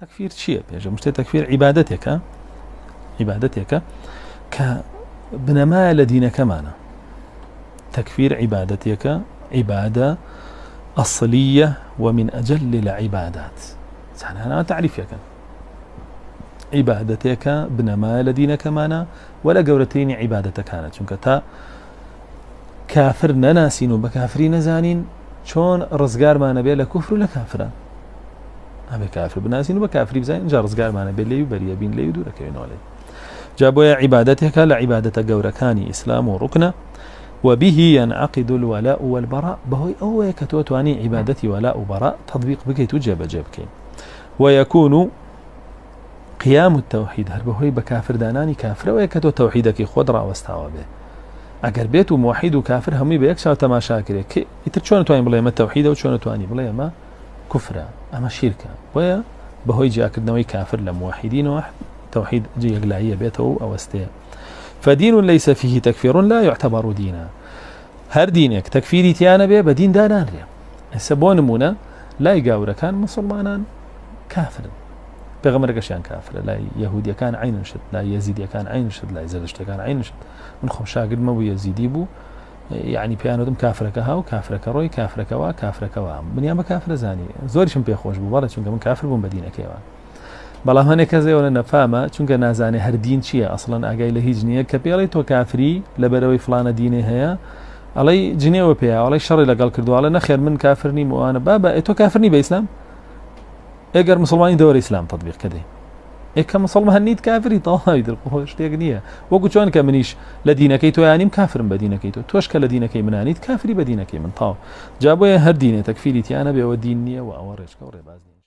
تكفير شيء بيجا مش تكفير عبادتك كبنما لدينك معنا. تكفير عبادتك عبادة أصلية ومن أجل العبادات. أنا تعريفك عبادتك بنما لدينك معنا ولا جورتين عبادتك كانت شنك تا كافر نناسين وبكافرين نزانين شون رزقار ما نبي لكفر ولا كافرة أبي كافر بناسين وبكافري بزين جا رزقار ما نبي لي وبريا بين لي ودورك ينولي جابوا عبادتك لعبادة جوركاني إسلام وركنة وبه ينعقد الولاء والبراء بهوي أو كتوتواني عبادتي ولاء وبراء تطبيق بكيت وجب جبكين ويكون قيام التوحيد هل بهوي بكافر داناني كافر ويكتو توحيدك خضرة واستوى به اگر بيت موحد وكافر همي بيكشا تماشا كري كي يترشون تواني بلا ما التوحيد وشون تواني بلا ما كفر اما شركه ويا بهوي جا كدنوي كافر لموحدين واحد توحيد جي يقلعيه بيته او استيا فدين ليس فيه تكفير لا يعتبر دينا هر دينك تكفيري تيانا به بدين دانان السبون منا لا يقاور كان مسلمانان كافر بغمر قشان كافر لا يهودي كان عين شد لا يزيدي كان عين شد لا زرشت كان عين شد من خم شاقد ما بو يزيدي بو يعني بيانو دم كافرك هاو كافرك روي كافرك وا كافرك وا بنيامه كافر زاني زورشم بيخوش بو چونك من كافر بو مدينه كيوان بلا هنه كذا ولا نفهمه چونك نازاني هر دين شي اصلا اگاي له هجنيه كبيري تو كافري لبروي فلان دينه هيا علي جنيه وبيا علي شر لقال كردو على نخير من كافرني وانا بابا تو كافرني باسلام اگر مسلمانين دور اسلام تطبيق كده اك مسلمان هنيت كافري طايد القوش تيغنيه وقو چون كمنيش لدينك تو يعني كافر بدينك تو توش كلدينك منانيت كافري بدينك من طاو جابوا هر دينه تكفيري تي انا بيودينيه واورج كوري باز